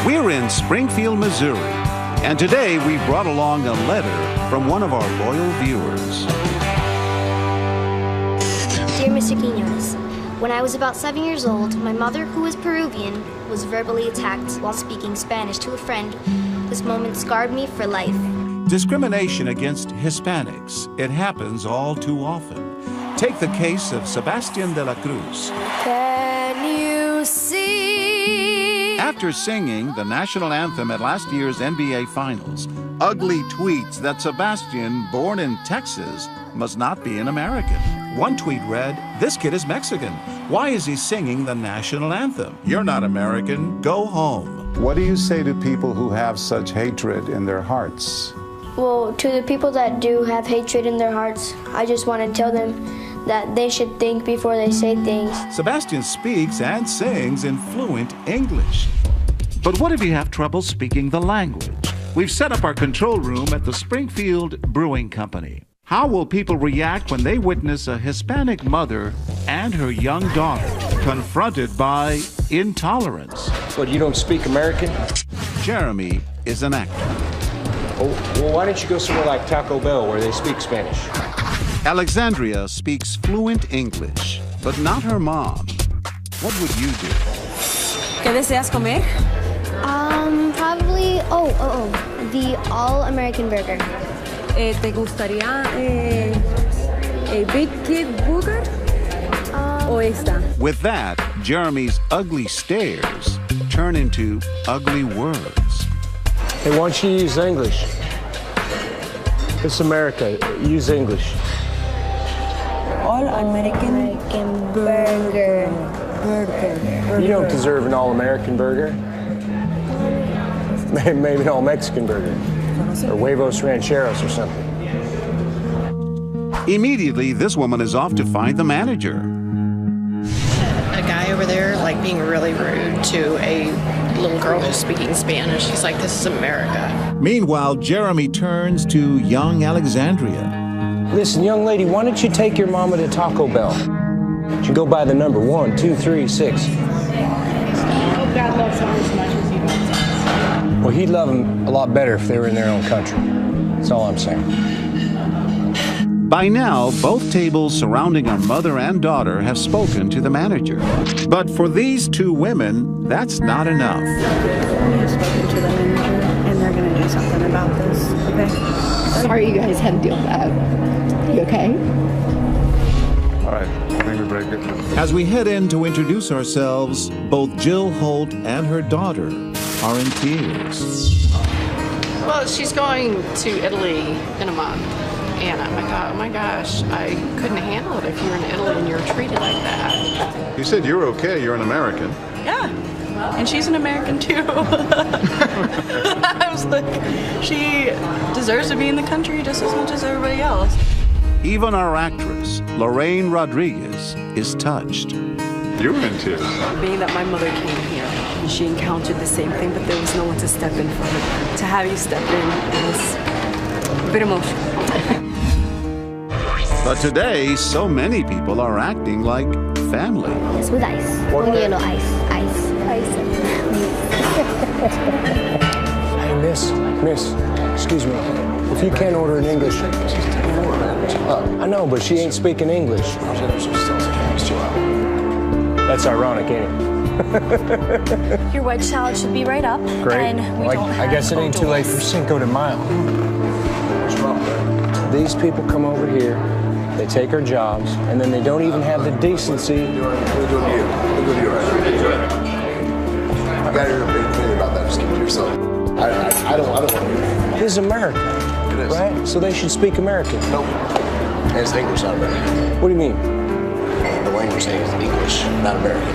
We're in Springfield, Missouri, and today we brought along a letter from one of our loyal viewers. Dear Mr. Quinones, when I was about 7 years old, my mother, who is Peruvian, was verbally attacked while speaking Spanish to a friend. This moment scarred me for life. Discrimination against Hispanics. It happens all too often. Take the case of Sebastian de la Cruz. Can you see? After singing the national anthem at last year's NBA Finals, ugly tweets that Sebastian, born in Texas, must not be an American. One tweet read, "This kid is Mexican. Why is he singing the national anthem? You're not American. Go home." What do you say to people who have such hatred in their hearts? Well, to the people that do have hatred in their hearts, I just want to tell them that they should think before they say things. Sebastian speaks and sings in fluent English. But what if you have trouble speaking the language? We've set up our control room at the Springfield Brewing Company. How will people react when they witness a Hispanic mother and her young daughter confronted by intolerance? What, you don't speak American? Jeremy is an actor. Oh, well, why don't you go somewhere like Taco Bell where they speak Spanish? Alexandria speaks fluent English, but not her mom. What would you do? ¿Qué deseas comer? Probably, the all-American burger. ¿Te gustaría a Big Kid Burger? ¿O esta? With that, Jeremy's ugly stares turn into ugly words. Hey, why don't you use English? It's America. Use English. All-American burger. You don't deserve an all-American burger. Maybe an all-Mexican burger. Or huevos rancheros or something. Immediately, this woman is off to find the manager. A guy over there, like, being really rude to a little girl who's speaking Spanish. He's like, "This is America." Meanwhile, Jeremy turns to young Alexandria. Listen, young lady, why don't you take your mama to Taco Bell? You go by the number 1, 2, 3, 6. I hope God loves him as much as he loves us. Well, he'd love them a lot better if they were in their own country. That's all I'm saying. By now, both tables surrounding our mother and daughter have spoken to the manager. But for these two women, that's not enough. We have spoken to the manager, and they're going to do something about this, okay? Sorry you guys had to deal with that. You okay? All right, I think we break it. As we head in to introduce ourselves, both Jill Holt and her daughter are in tears. Well, she's going to Italy in a month. And I'm like, oh my gosh, I couldn't handle it if you're in Italy and you're treated like that. You said you're okay, you're an American. Yeah, and she's an American too. I was like, she deserves to be in the country just as much as everybody else. Even our actress, Lorraine Rodriguez, is touched. You were in tears. Being that my mother came here, and she encountered the same thing, but there was no one to step in for her. To have you step in, it was a bit emotional. But today, so many people are acting like family. Yes, with ice. What? Con hielo, ice. Hey, miss, excuse me. If you can't order in English... I know, but she ain't speaking English. That's ironic, ain't it? Your wedge salad should be right up. Great. And we don't I guess it ain't too late for Cinco de Mayo. What's wrong? These people come over here, they take our jobs, and then they don't even have the decency. We'll go to you. I got your opinion about that. Just keep it to yourself. I don't want to. This is America. It is. Right? So they should speak American. Nope. And it's English, not American. What do you mean? The language thing is English, not American.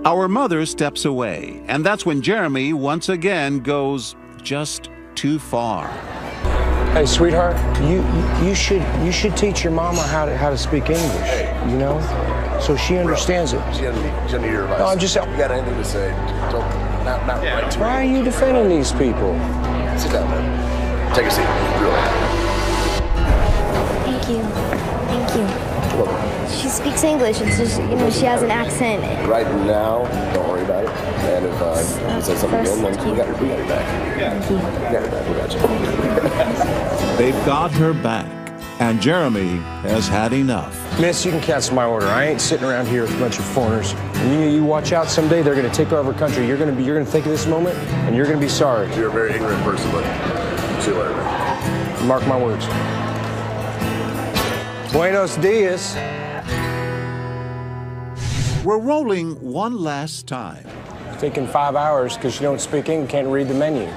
Our mother steps away, and that's when Jeremy once again goes just too far. Hey, sweetheart, you should teach your mama how to speak English. You know, so she understands it. She doesn't need your advice. No, I'm just. You got anything to say? Not right to me. Why are you defending these people? Sit down, man. Take a seat. Real. Thank you. Thank you. She speaks English. It's just, she has an accent. Right now, don't worry about it. And if you say something again, then we got your back. Thank you. We got your back. We got you. They've got her back, and Jeremy has had enough. Miss, you can cancel my order. I ain't sitting around here with a bunch of foreigners. And you watch out someday, they're gonna take over our country. You're gonna think of this moment, and you're gonna be sorry. You're a very ignorant person, but see you later. Mark my words. Buenos dias. We're rolling one last time. It's taking 5 hours because you don't speak English, can't read the menu.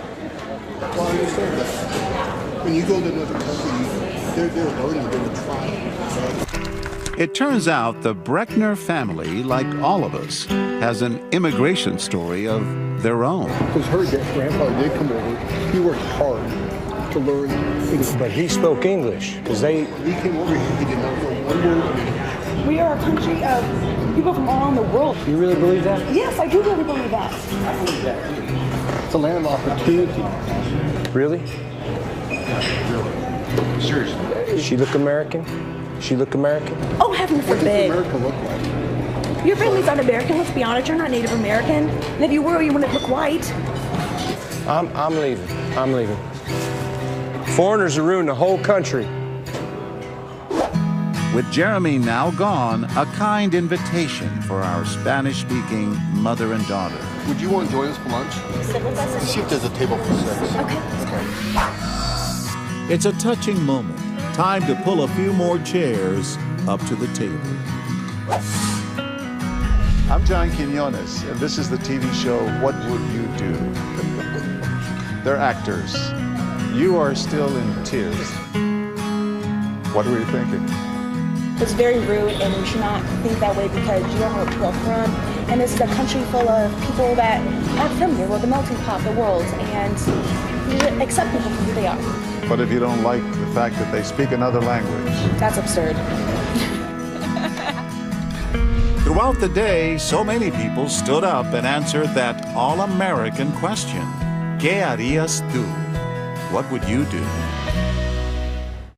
Well, I understand that. When you go to another country, they're learning, they're trying. It turns out the Breckner family, like all of us, has an immigration story of their own. Because her grandfather did come over. He worked hard to learn English. But he spoke English because He came over here, he did not know one word of English. We are a country of people from all around the world. You really believe that? Yes, I do really believe that. I believe that too. It's a land of opportunity. Really? Really. Seriously. She look American? She look American? Oh, heaven What does forbid. America look like? Your family's not American, let's be honest. You're not Native American. And if you were, you wouldn't look white. I'm leaving. I'm leaving. Foreigners have ruined the whole country. With Jeremy now gone, a kind invitation for our Spanish-speaking mother and daughter. Would you want to join us for lunch? Sit with us. See if there's a table for 6. Okay. It's a touching moment. Time to pull a few more chairs up to the table. I'm John Quinones, and this is the TV show What Would You Do? They're actors. You are still in tears. What were you thinking? It's very rude, and you should not think that way because you don't know where people are from. And this is a country full of people that aren't from here. We're the melting pot of the world, and you should accept people for who they are. What if you don't like the fact that they speak another language? That's absurd. Throughout the day, so many people stood up and answered that all-American question. ¿Qué harías tú? What would you do?